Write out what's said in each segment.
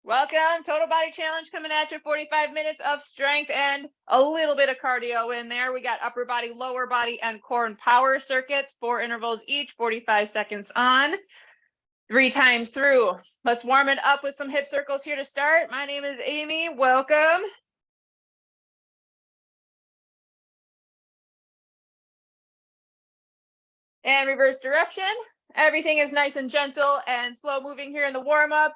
Welcome, Total Body Challenge coming at you. 45 minutes of strength and a little bit of cardio in there. We got upper body, lower body, and core and power circuits, 4 intervals each, 45 seconds on, 3 times through. Let's warm it up with some hip circles here to start. My name is Amy. Welcome. And reverse direction. Everything is nice and gentle and slow moving here in the warm up.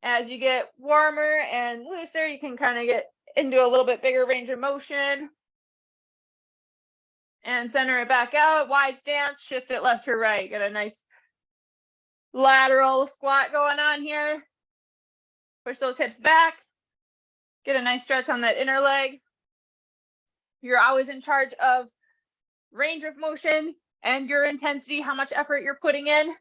As you get warmer and looser, you can kind of get into a little bit bigger range of motion. And center it back out, wide stance, shift it left to right. Get a nice lateral squat going on here. Push those hips back. Get a nice stretch on that inner leg. You're always in charge of range of motion and your intensity, how much effort you're putting in.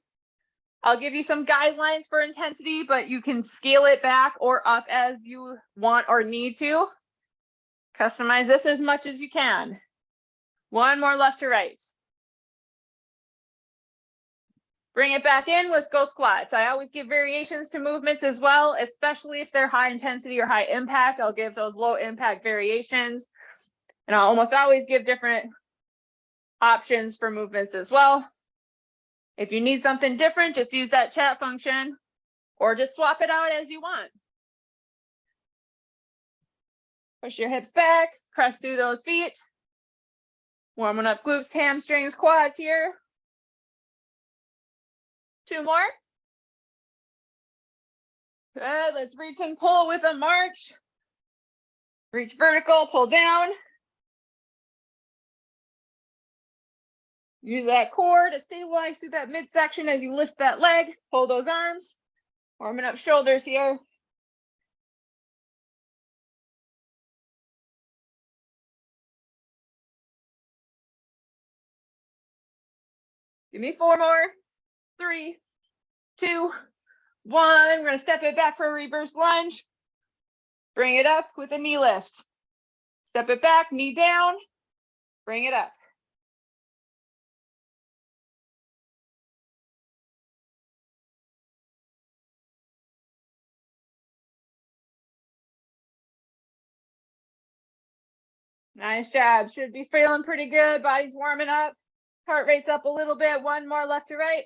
I'll give you some guidelines for intensity, but you can scale it back or up as you want or need to. Customize this as much as you can. One more left to right. Bring it back in, let's go squats. I always give variations to movements as well, especially if they're high intensity or high impact. I'll give those low impact variations. And I'll almost always give different options for movements as well. If you need something different, just use that chat function or just swap it out as you want. Push your hips back, press through those feet. Warming up glutes, hamstrings, quads here. 2 more. Good, let's reach and pull with a march. Reach vertical, pull down. Use that core to stabilize through that midsection as you lift that leg, pull those arms. Warming up shoulders here. Give me 4 more. 3, 2, 1. We're going to step it back for a reverse lunge. Bring it up with a knee lift. Step it back, knee down. Bring it up. Nice job. Should be feeling pretty good. Body's warming up. Heart rate's up a little bit. 1 more left to right.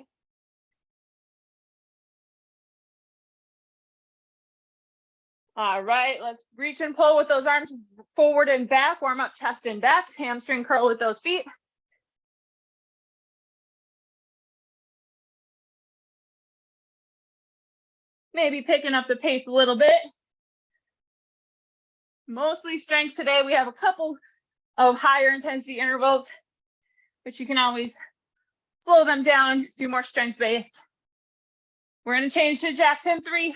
All right, let's reach and pull with those arms forward and back. Warm up chest and back. Hamstring curl with those feet. Maybe picking up the pace a little bit. Mostly strength today. We have a couple of higher intensity intervals, but you can always slow them down, do more strength based. We're going to change to Jackson. 3,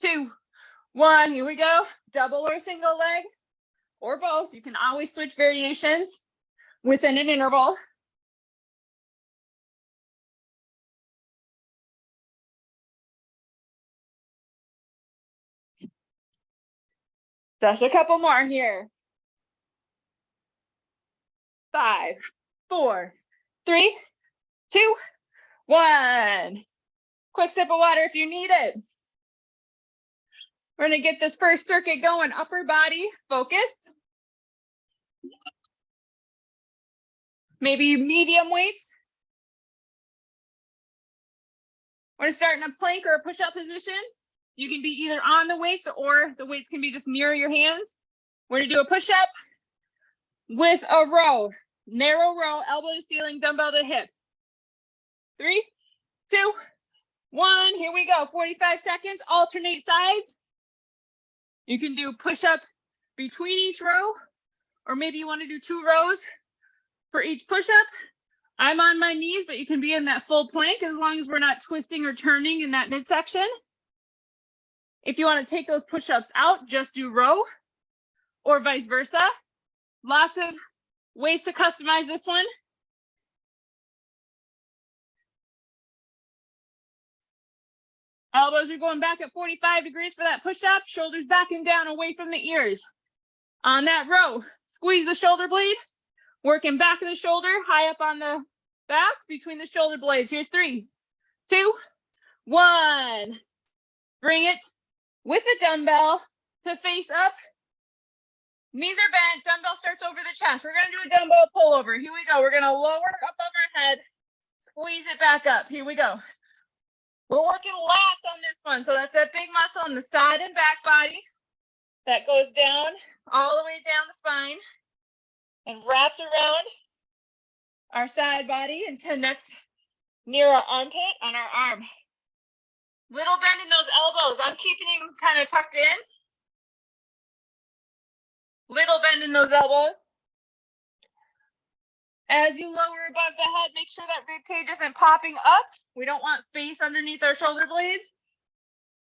2, 1. Here we go. Double or single leg or both. You can always switch variations within an interval. Just a couple more here. 5, 4, 3, 2, 1. Quick sip of water if you need it. We're going to get this first circuit going. Upper body focused. Maybe medium weights. We're going to start in a plank or a push-up position. You can be either on the weights or the weights can be just near your hands. We're going to do a push-up with a row. Narrow row, elbow to ceiling, dumbbell to hip. 3, 2, 1. Here we go. 45 seconds. Alternate sides. You can do push-up between each row, or maybe you want to do 2 rows for each push-up. I'm on my knees, but you can be in that full plank as long as we're not twisting or turning in that midsection. If you want to take those push-ups out, just do row or vice versa. Lots of ways to customize this one. Elbows are going back at 45 degrees for that push-up. Shoulders back and down away from the ears. On that row, squeeze the shoulder blade. Working back of the shoulder, high up on the back between the shoulder blades. Here's 3, 2, 1. Bring it. with a dumbbell to face up. Knees are bent, dumbbell starts over the chest. We're gonna do a dumbbell pullover. Here we go. We're gonna lower above our head, squeeze it back up. Here we go. We're working lats on this one. So that's that big muscle in the side and back body that goes down all the way down the spine and wraps around our side body and connects near our armpit on our arm. Little bend in those elbows. I'm keeping them kind of tucked in. Little bend in those elbows. As you lower above the head, make sure that rib cage isn't popping up. We don't want space underneath our shoulder blades.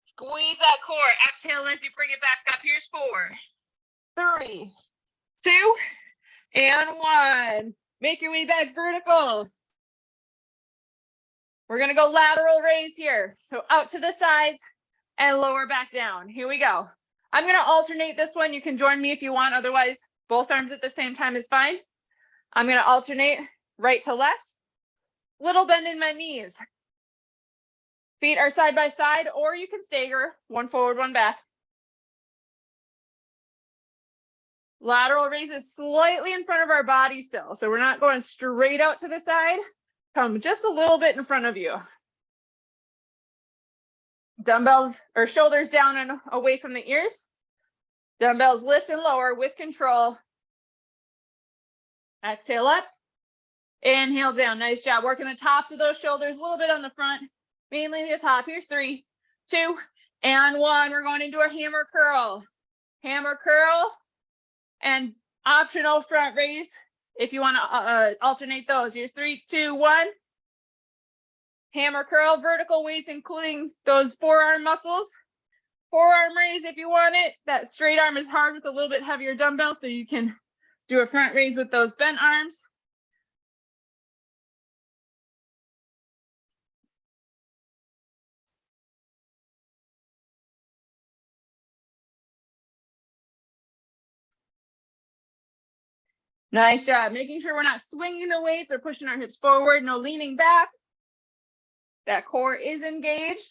Squeeze that core. Exhale as you bring it back up. Here's 4, 3, 2, and 1. Make your way back vertical. We're going to go lateral raise here. So out to the sides and lower back down. Here we go. I'm going to alternate this one. You can join me if you want. Otherwise, both arms at the same time is fine. I'm going to alternate right to left. Little bend in my knees. Feet are side by side, or you can stagger, one forward, one back. Lateral raises slightly in front of our body still. So we're not going straight out to the side. Come just a little bit in front of you. Dumbbells or shoulders down and away from the ears. Dumbbells lift and lower with control. Exhale up. Inhale down. Nice job. Working the tops of those shoulders a little bit on the front, mainly the top. Here's 3, 2, and 1. We're going into a hammer curl. Hammer curl and optional front raise if you want to alternate those. Here's 3, 2, 1. Hammer curl, vertical weights, including those forearm muscles. Forearm raise if you want it. That straight arm is hard with a little bit heavier dumbbell, so you can do a front raise with those bent arms. Nice job. Making sure we're not swinging the weights or pushing our hips forward. No leaning back. That core is engaged.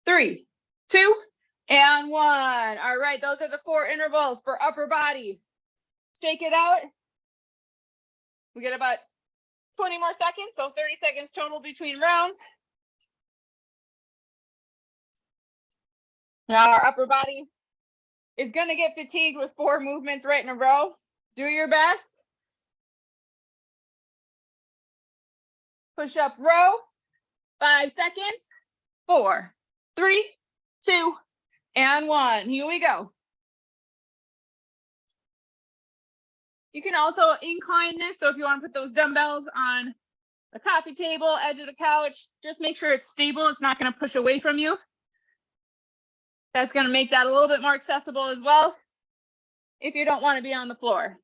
Three, 2, and 1. All right, those are the 4 intervals for upper body. Shake it out. We get about 20 more seconds, so 30 seconds total between rounds. Now our upper body is going to get fatigued with 4 movements right in a row. Do your best. Push up row. 5 seconds. 4, 3, 2, and 1. Here we go. You can also incline this. So if you want to put those dumbbells on the coffee table, edge of the couch, just make sure it's stable. It's not going to push away from you. That's going to make that a little bit more accessible as well if you don't want to be on the floor.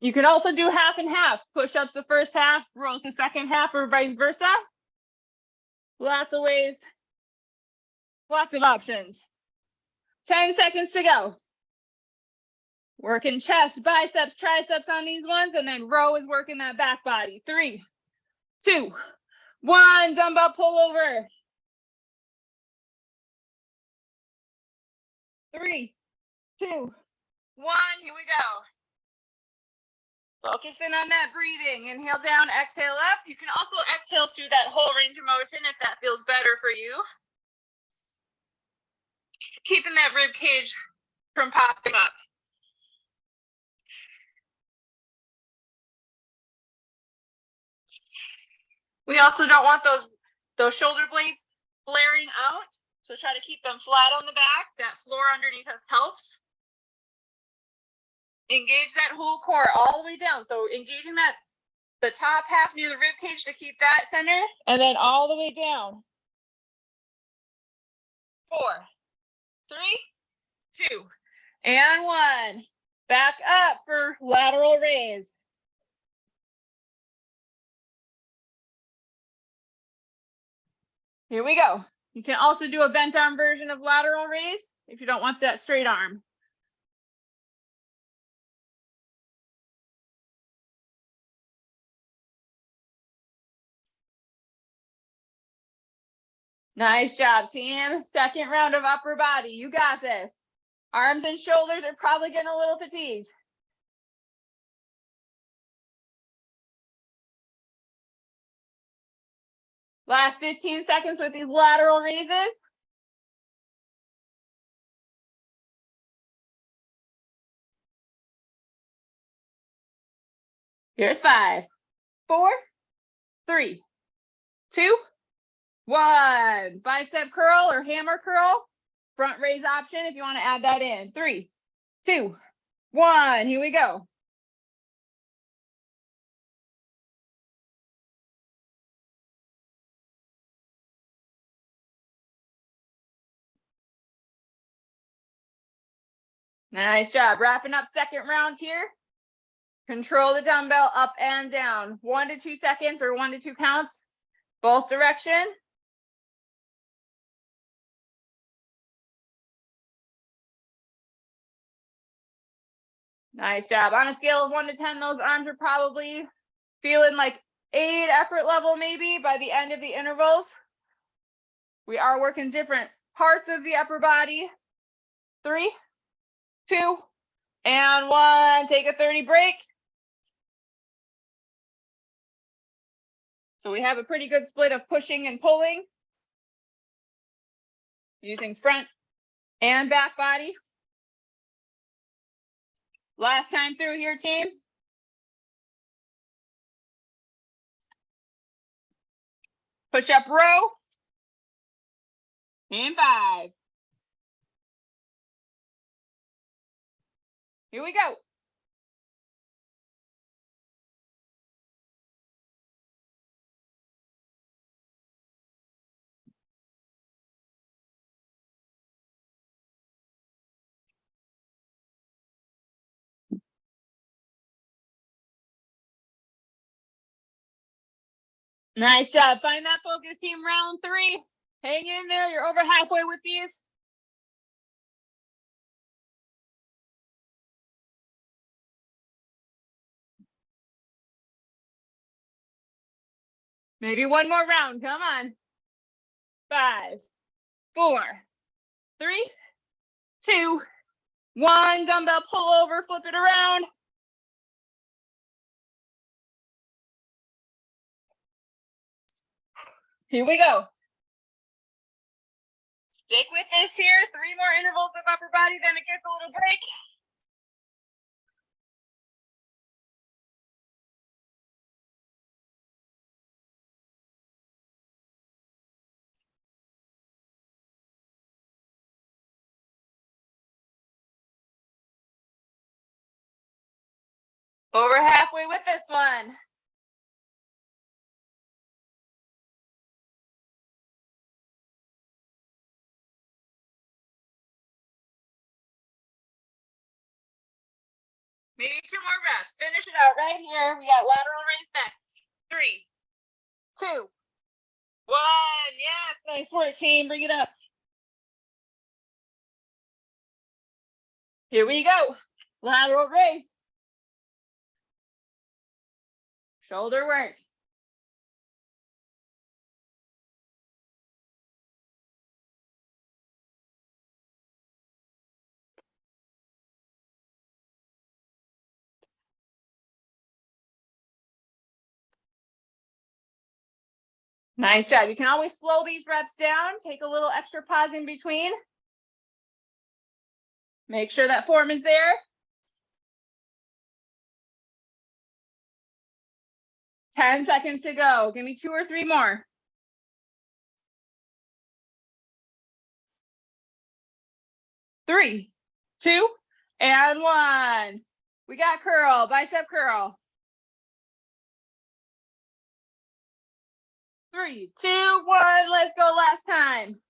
You can also do half and half. Push-ups the first half, rows the second half, or vice versa. Lots of ways, lots of options. 10 seconds to go. Working chest, biceps, triceps on these ones, and then row is working that back body. 3, 2, 1, dumbbell pull over. 3, 2, 1, here we go. Focusing on that breathing. Inhale down, exhale up. You can also exhale through that whole range of motion if that feels better for you. Keeping that rib cage from popping up. We also don't want those shoulder blades flaring out. So try to keep them flat on the back. That floor underneath us helps. Engage that whole core all the way down. So engaging the top half near the rib cage to keep that center, and then all the way down. 4, 3, 2, and 1. Back up for lateral raise. Here we go. You can also do a bent arm version of lateral raise if you don't want that straight arm. Nice job, team. Second round of upper body. You got this. Arms and shoulders are probably getting a little fatigued. Last 15 seconds with these lateral raises. Here's 5, 4, 3, 2, 1. Bicep curl or hammer curl. Front raise option if you want to add that in. 3, 2, 1. Here we go. Nice job. Wrapping up second round here. Control the dumbbell up and down. 1 to 2 seconds or 1 to 2 counts. Both direction. Nice job. On a scale of 1 to 10, those arms are probably feeling like 8 effort level maybe by the end of the intervals. We are working different parts of the upper body. 3, 2, and 1. Take a 30 break. So we have a pretty good split of pushing and pulling, using front and back body. Last time through here, team. Push up row. And 5. Here we go. Nice job. Find that focus, team. Round 3. Hang in there. You're over halfway with these. Maybe one more round. Come on. 5, 4, 3, 2, 1. Dumbbell pull over, flip it around. Here we go. Stick with this here. 3 more intervals of upper body, then it gets a little break. Over halfway with this one. Maybe 2 more reps. Finish it out right here. We got lateral raise next. 3, 2, 1. Yes, nice work, team. Bring it up. Here we go. Lateral raise. Shoulder work. Nice job. You can always slow these reps down. Take a little extra pause in between. Make sure that form is there. 10 seconds to go. Give me 2 or 3 more. 3, 2, and 1. We got curl, bicep curl. 3, 2, 1. Let's go last time.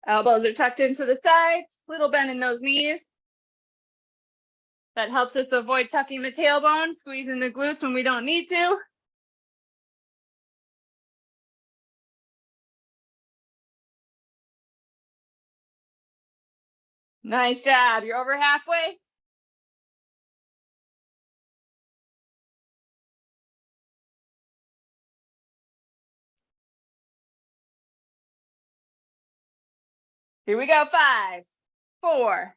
Elbows are tucked into the sides, little bend in those knees. That helps us avoid tucking the tailbone, squeezing the glutes when we don't need to. Nice job. You're over halfway. Here we go. 5, 4,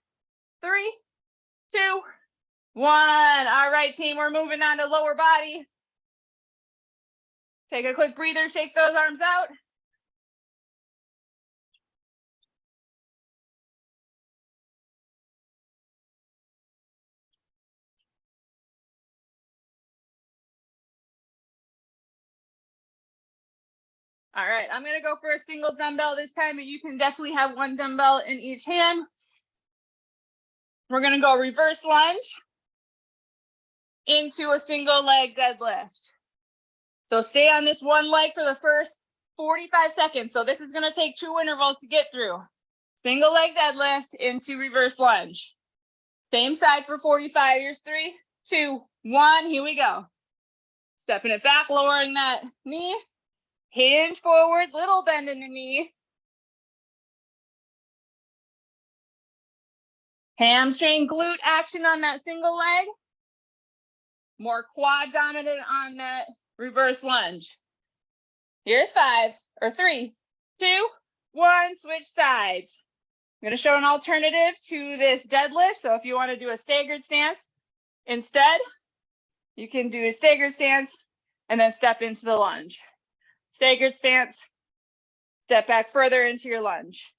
3, 2, 1. All right, team, we're moving on to lower body. Take a quick breather, shake those arms out. All right, I'm gonna go for a single dumbbell this time, but you can definitely have one dumbbell in each hand. We're gonna go reverse lunge into a single leg deadlift. So stay on this one leg for the first 45 seconds. So this is gonna take 2 intervals to get through. Single leg deadlift into reverse lunge. Same side for 45. Here's 3, 2, 1, here we go. Stepping it back, lowering that knee. Hinge forward, little bend in the knee. Hamstring glute action on that single leg. More quad dominant on that reverse lunge. Here's 5, or 3, 2, 1, switch sides. I'm gonna show an alternative to this deadlift. So if you wanna do a staggered stance, instead, you can do a staggered stance and then step into the lunge. Staggered stance, step back further into your lunge.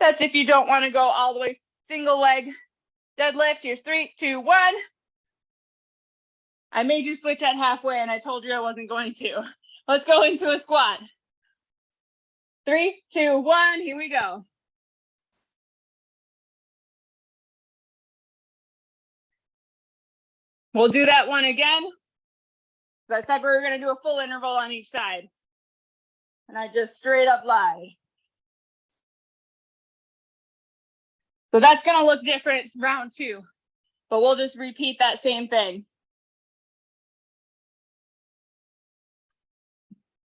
That's if you don't want to go all the way single leg deadlift. Here's 3, 2, 1. I made you switch at halfway and I told you I wasn't going to. Let's go into a squat. 3, 2, 1, here we go. We'll do that one again. As I said, we were going to do a full interval on each side. And I just straight up lied. So that's going to look different round 2, but we'll just repeat that same thing.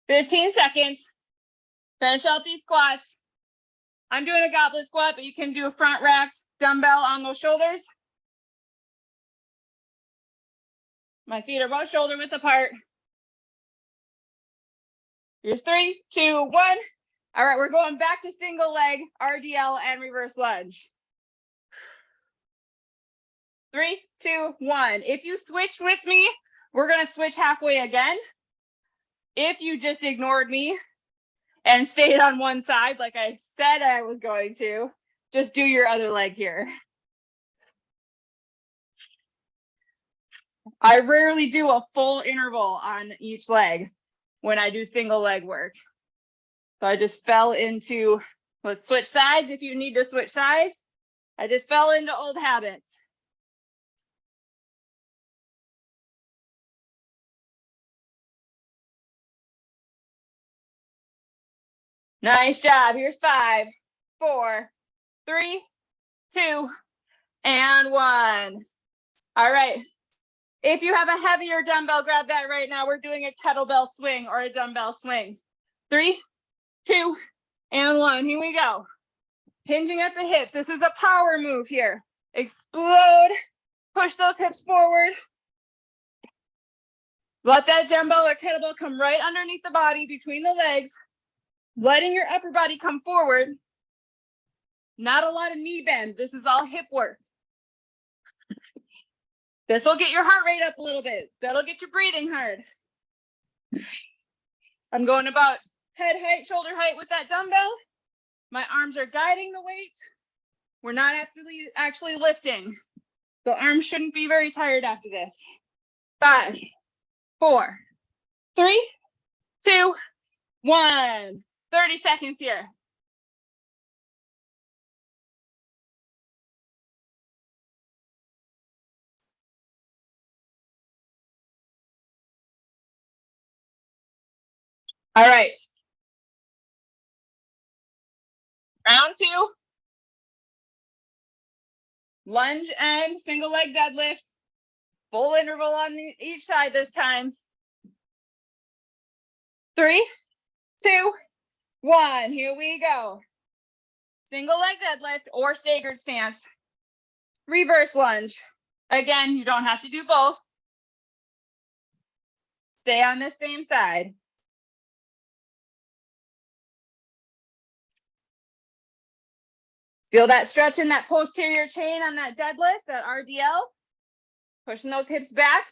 15 seconds. Finish out these squats. I'm doing a goblet squat, but you can do a front racked dumbbell on those shoulders. My feet are both shoulder width apart. Here's 3, 2, 1. All right, we're going back to single leg, RDL, and reverse lunge. 3, 2, 1. If you switched with me, we're gonna switch halfway again. If you just ignored me and stayed on one side like I said I was going to, just do your other leg here. I rarely do a full interval on each leg when I do single leg work. So I just fell into, let's switch sides if you need to switch sides. I just fell into old habits. Nice job. Here's 5, 4, 3, 2, and 1. All right. If you have a heavier dumbbell, grab that right now. We're doing a kettlebell swing or a dumbbell swing. 3, 2, and 1. Here we go. Hinging at the hips. This is a power move here. Explode. Push those hips forward. Let that dumbbell or kettlebell come right underneath the body, between the legs. Letting your upper body come forward. Not a lot of knee bend. This is all hip work. This will get your heart rate up a little bit. That'll get your breathing hard. I'm going about head height, shoulder height with that dumbbell. My arms are guiding the weight. We're not actually lifting. The arms shouldn't be very tired after this. 5, 4, 3, 2, 1. 30 seconds here. All right. Round 2. Lunge and single leg deadlift. Full interval on each side this time. 3, 2, 1. Here we go. Single leg deadlift or staggered stance. Reverse lunge. Again, you don't have to do both. Stay on the same side. Feel that stretch in that posterior chain on that deadlift, that RDL. Pushing those hips back.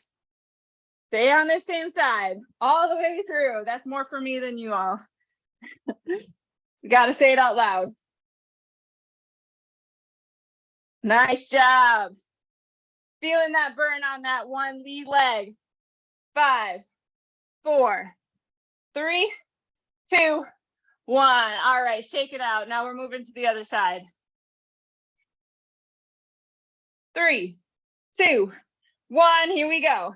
Stay on the same side all the way through. That's more for me than you all. You got to say it out loud. Nice job. Feeling that burn on that one lead leg. 5, 4, 3, 2, 1. All right, shake it out. Now we're moving to the other side. 3, 2, 1. Here we go.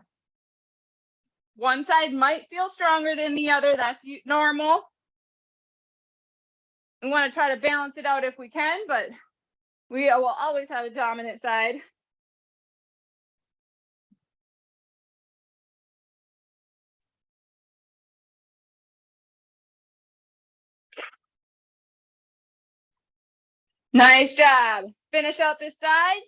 One side might feel stronger than the other. That's normal. We want to try to balance it out if we can, but we will always have a dominant side. Nice job. Finish out this side.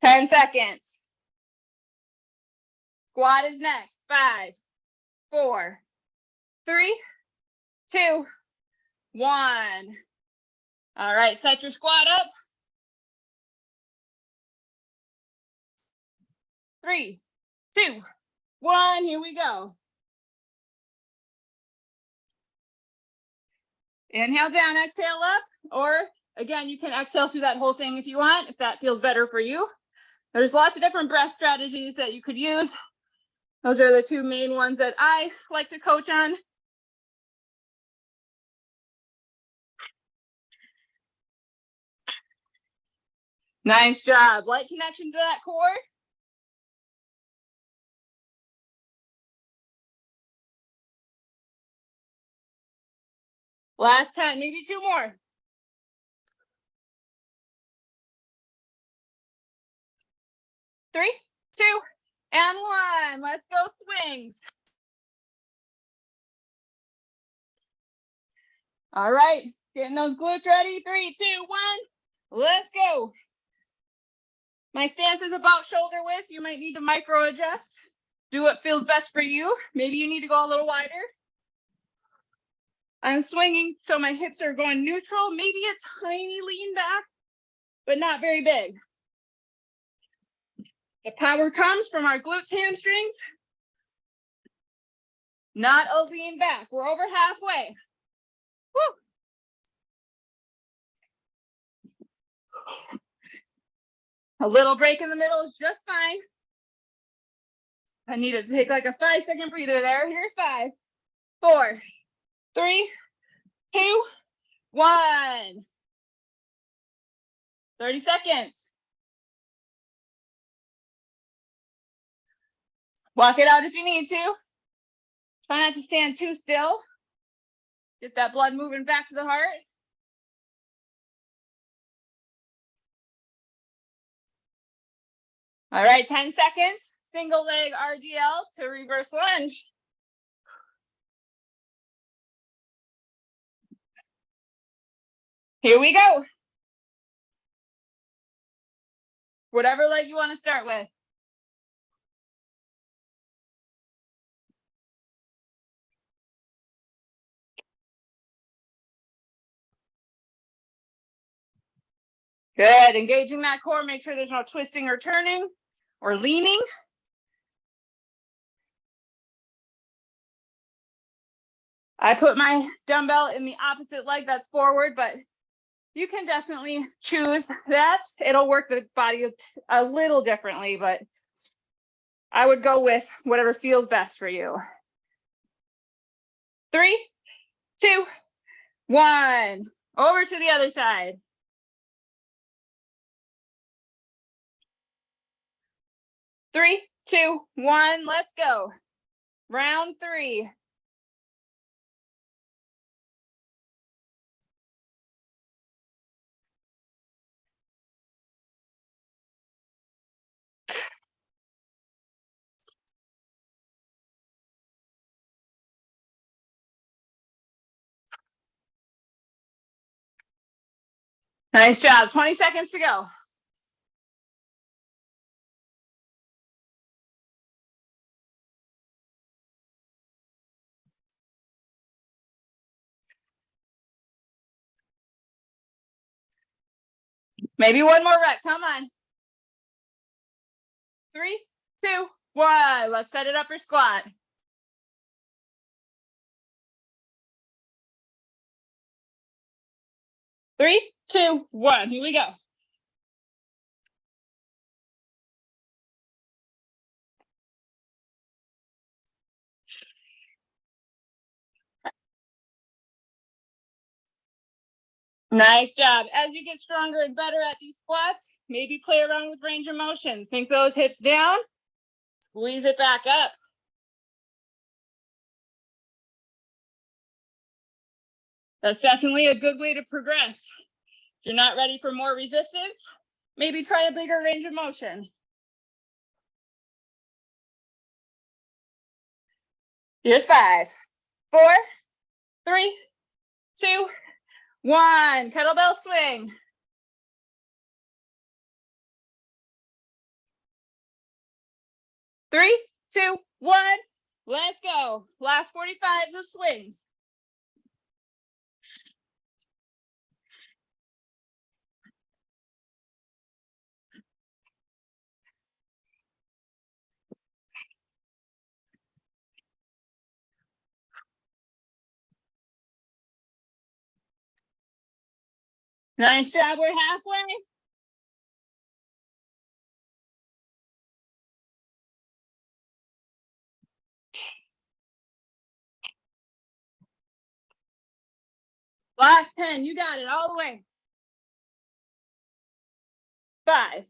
Ten seconds. Squat is next. 5, 4, 3, 2, 1. All right, set your squat up. 3, 2, 1. Here we go. Inhale down, exhale up, or again, you can exhale through that whole thing if you want, if that feels better for you. There's lots of different breath strategies that you could use. Those are the two main ones that I like to coach on. Nice job. Light connection to that core. Last 10, maybe 2 more. 3, 2, and 1. Let's go swings. All right, getting those glutes ready. 3, 2, 1. Let's go. My stance is about shoulder width. You might need to micro adjust. Do what feels best for you. Maybe you need to go a little wider. I'm swinging so my hips are going neutral, maybe a tiny lean back, but not very big. The power comes from our glutes, hamstrings, not a lean back. We're over halfway. Woo. A little break in the middle is just fine. I need to take like a 5-second breather there. Here's 5, 4, 3, 2, 1. 30 seconds. Walk it out if you need to. Try not to stand too still. Get that blood moving back to the heart. All right, 10 seconds. Single leg RDL to reverse lunge. Here we go. Whatever leg you want to start with. Good, engaging that core, make sure there's no twisting or turning or leaning. I put my dumbbell in the opposite leg that's forward, but you can definitely choose that. It'll work the body a little differently, but I would go with whatever feels best for you. 3, 2, 1. Over to the other side. 3, 2, 1. Let's go. Round 3. Nice job. 20 seconds to go. Maybe one more rep, come on. 3, 2, 1. Let's set it up for squat. 3, 2, 1. Here we go. Nice job. As you get stronger and better at these squats, maybe play around with range of motion. Sink those hips down, squeeze it back up. That's definitely a good way to progress. If you're not ready for more resistance, maybe try a bigger range of motion. Here's 5, 4, 3, 2, 1. Kettlebell swing. 3, 2, 1. Let's go. Last 45s of swings. Nice job. We're halfway. Last 10. You got it all the way. 5,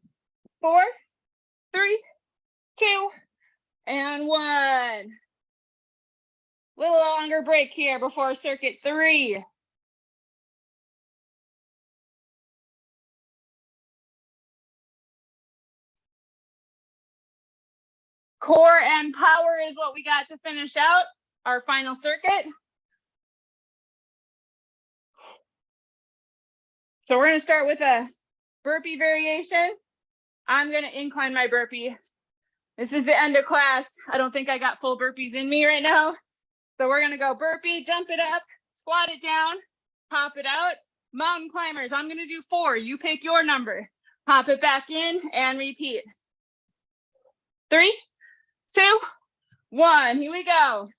4, 3, 2, and 1. Little longer break here before circuit 3. Core and power is what we got to finish out our final circuit. So we're going to start with a burpee variation. I'm going to incline my burpee. This is the end of class. I don't think I got full burpees in me right now. So we're going to go burpee, jump it up, squat it down, pop it out. Mountain climbers, I'm going to do 4. You pick your number. Pop it back in and repeat. 3, 2, 1. Here we go.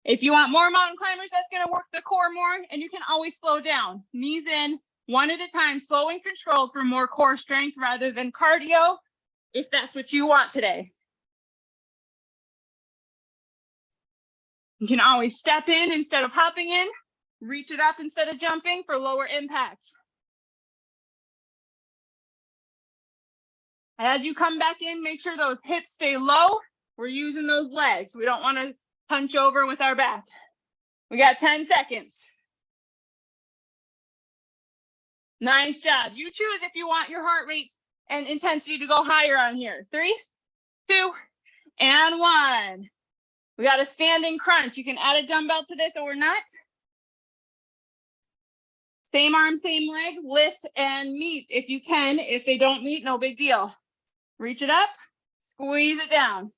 If you want more mountain climbers, that's going to work the core more, and you can always slow down. Knees in, one at a time, slow and controlled for more core strength rather than cardio, if that's what you want today. You can always step in instead of hopping in, reach it up instead of jumping for lower impact. As you come back in, make sure those hips stay low. We're using those legs. We don't want to punch over with our back. We got 10 seconds. Nice job. You choose if you want your heart rate and intensity to go higher on here. 3, 2, and 1. We got a standing crunch. You can add a dumbbell to this or not. Same arm, same leg, lift and meet if you can. If they don't meet, no big deal. Reach it up, squeeze it down.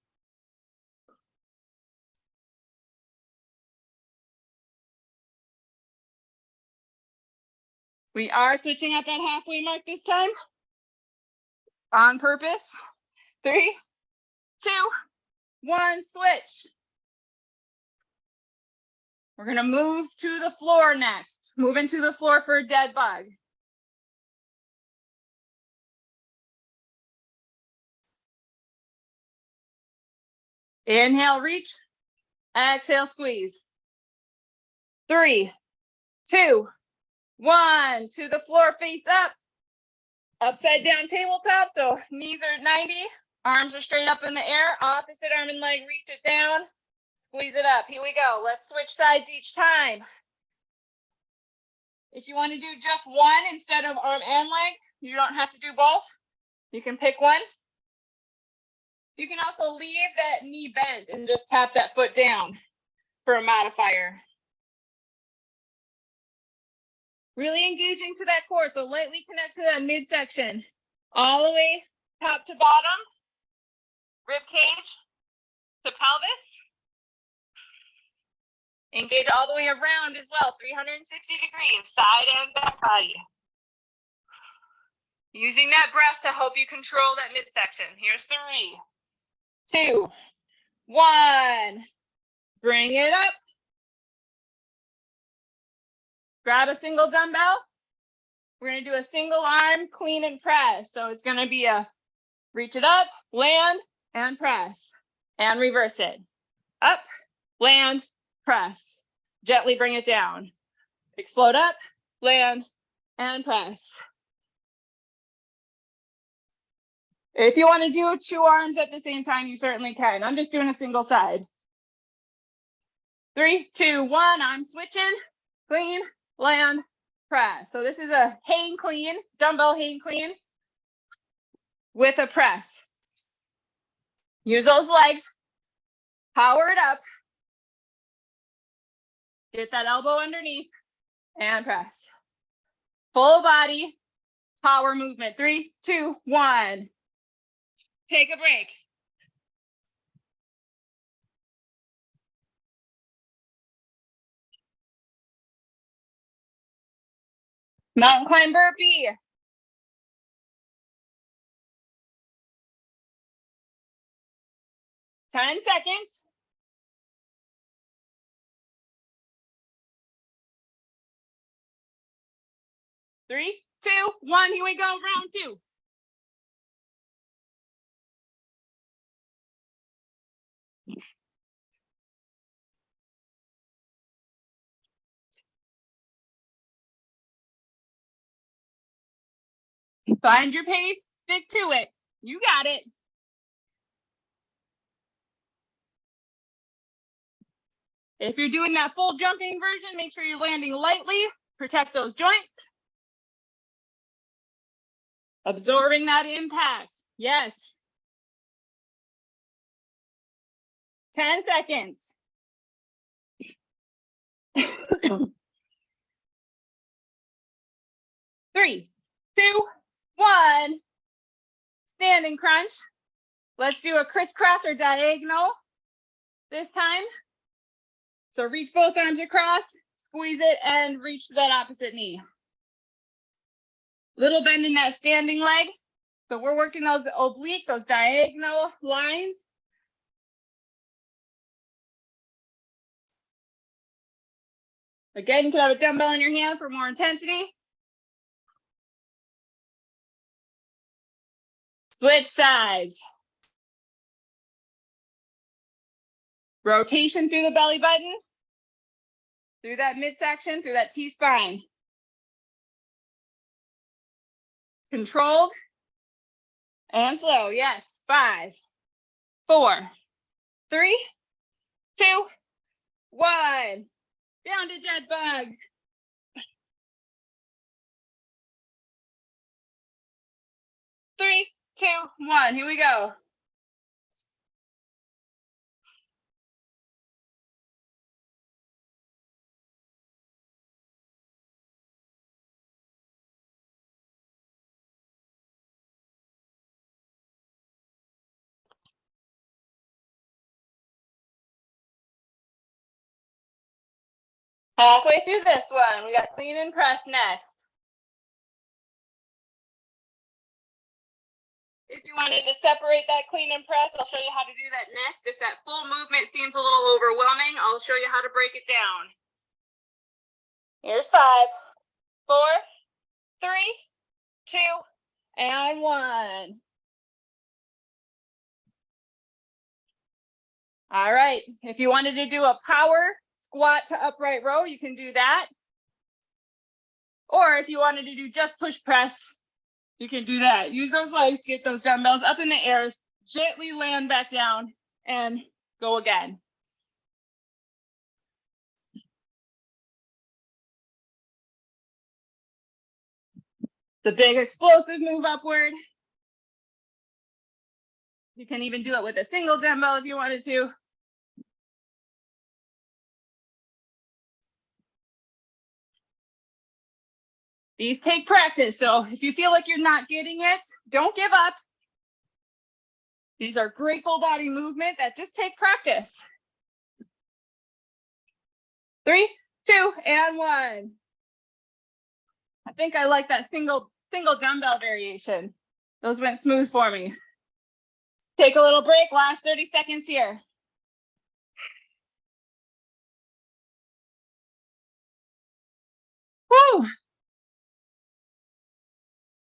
We are switching at that halfway mark this time. On purpose. 3, 2, 1, switch. We're going to move to the floor next. Move into the floor for a dead bug. Inhale, reach. Exhale, squeeze. 3, 2, 1. To the floor, face up. Upside down tabletop. So knees are 90. Arms are straight up in the air. Opposite arm and leg, reach it down. Squeeze it up. Here we go. Let's switch sides each time. If you want to do just one instead of arm and leg, you don't have to do both. You can pick one. You can also leave that knee bent and just tap that foot down for a modifier. Really engaging to that core, so lightly connect to that midsection. All the way top to bottom, rib cage to pelvis. Engage all the way around as well, 360 degrees, side and back body. Using that breath to help you control that midsection. Here's 3, 2, 1. Bring it up. Grab a single dumbbell. We're going to do a single arm clean and press. So it's going to be a reach it up, land, and press. And reverse it. Up, land, press. Gently bring it down. Explode up, land, and press. If you want to do 2 arms at the same time, you certainly can. I'm just doing a single side. 3, 2, 1. I'm switching. Clean, land, press. So this is a hang clean, dumbbell hang clean with a press. Use those legs. Power it up. Get that elbow underneath and press. Full body power movement. 3, 2, 1. Take a break. Mountain climb burpee. Ten seconds. Three, 2, 1. Here we go. Round 2. Find your pace. Stick to it. You got it. If you're doing that full jumping version, make sure you're landing lightly. Protect those joints. Absorbing that impact. Yes. 10 seconds. 3, 2, 1. Standing crunch. Let's do a crisscross or diagonal this time. So reach both arms across, squeeze it, and reach to that opposite knee. Little bend in that standing leg. So we're working those oblique, those diagonal lines. Again, you can have a dumbbell in your hand for more intensity. Switch sides. Rotation through the belly button, through that midsection, through that T-spine. Controlled and slow. Yes. 5, 4, 3, 2, 1. Down to dead bug. 3, 2, 1. Here we go. Halfway through this one, we got clean and press next. If you wanted to separate that clean and press, I'll show you how to do that next. If that full movement seems a little overwhelming, I'll show you how to break it down. Here's 5, 4, 3, 2, and 1. All right, if you wanted to do a power squat to upright row, you can do that. Or if you wanted to do just push press, you can do that. Use those legs to get those dumbbells up in the air, gently land back down, and go again. It's a big explosive move upward. You can even do it with a single dumbbell if you wanted to. These take practice, so if you feel like you're not getting it, don't give up. These are great full body movement that just take practice. 3, 2, and 1. I think I like that single single dumbbell variation. Those went smooth for me. Take a little break, last 30 seconds here. Woo!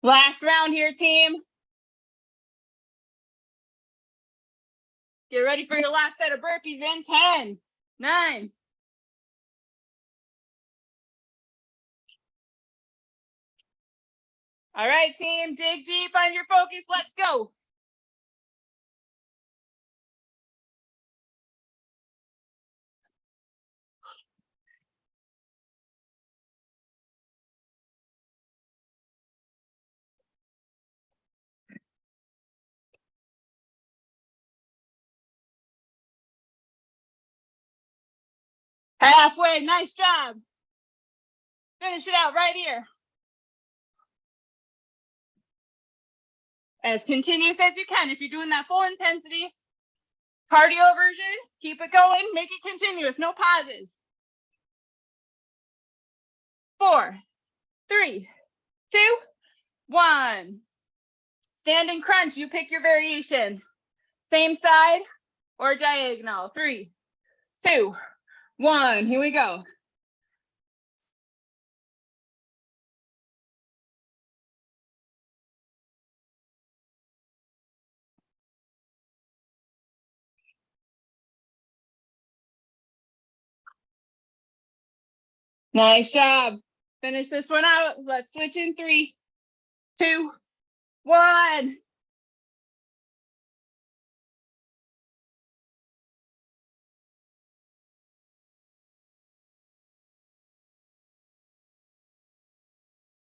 Last round here, team. Get ready for your last set of burpees in 10, 9. All right, team, dig deep, find your focus, let's go. Halfway, nice job. Finish it out right here. As continuous as you can. If you're doing that full intensity cardio version, keep it going, make it continuous, no pauses. 4, 3, 2, 1. Standing crunch, you pick your variation. Same side or diagonal. 3, 2, 1. Here we go. Nice job. Finish this one out. Let's switch in 3, 2, 1.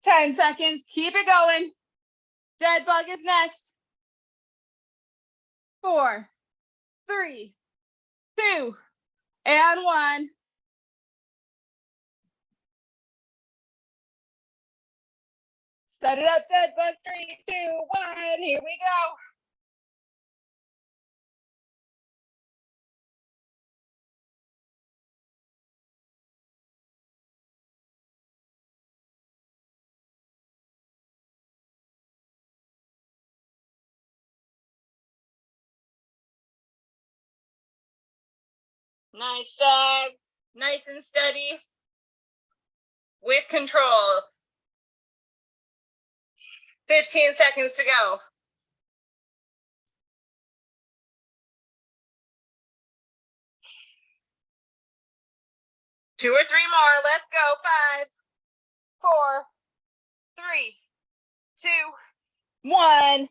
Ten seconds. Keep it going. Dead bug is next. 4, 3, 2, and 1. Set it up, dead bug. 3, 2, 1. Here we go. Nice job. Nice and steady. With control. 15 seconds to go. Two or three more. Let's go. 5, 4, 3, 2, 1.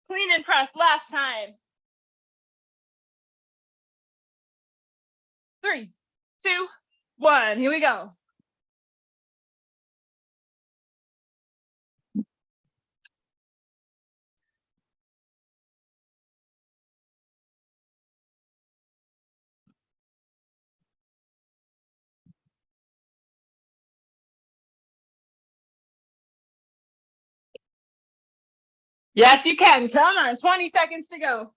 Clean and press last time. 3, 2, 1. Here we go. Yes, you can. Come on. 20 seconds to go.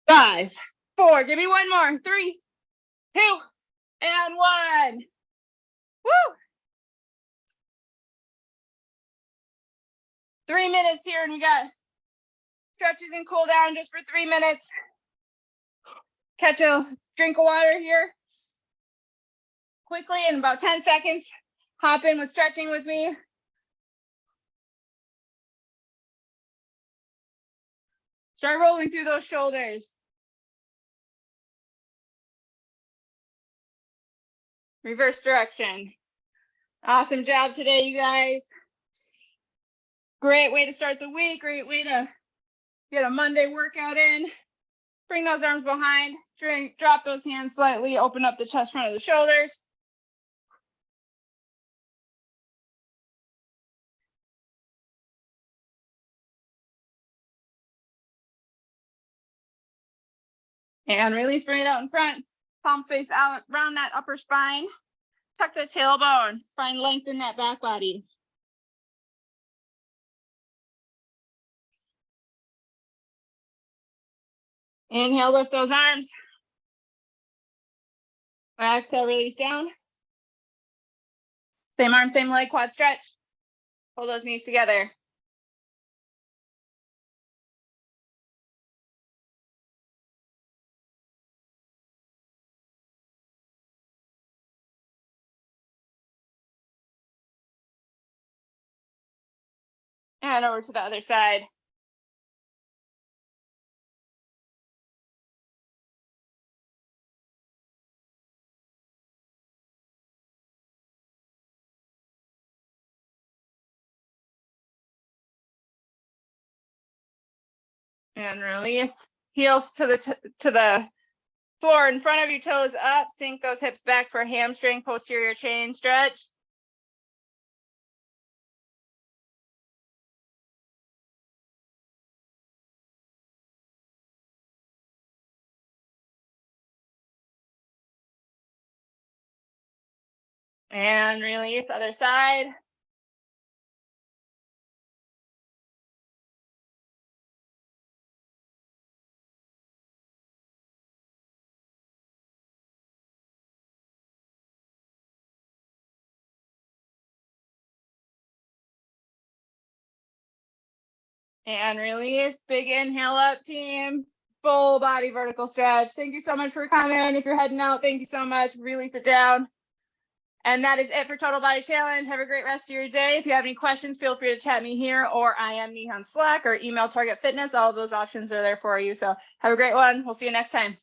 Five, 4. Give me one more. 3, 2, and 1. Woo! 3 minutes here, and we got stretches and cool down just for 3 minutes. Catch a drink of water here. Quickly, in about 10 seconds, hop in with stretching with me. Start rolling through those shoulders. Reverse direction. Awesome job today, you guys. Great way to start the week. Great way to get a Monday workout in. Bring those arms behind. Drop those hands slightly. Open up the chest, front of the shoulders. And release, bring it out in front. Palms face out, round that upper spine. Tuck the tailbone. Find length in that back body. Inhale, lift those arms. Exhale, release down. Same arm, same leg, quad stretch. Pull those knees together. And over to the other side. And release. Heels to the floor in front of you, toes up. Sink those hips back for hamstring posterior chain stretch. And release, other side. And release. Big inhale up, team. Full body vertical stretch. Thank you so much for coming. If you're heading out, thank you so much. Release it down. And that is it for Total Body Challenge. Have a great rest of your day. If you have any questions, feel free to chat me here or I am Neha on Slack or email Target Fitness. All of those options are there for you. So have a great one. We'll see you next time.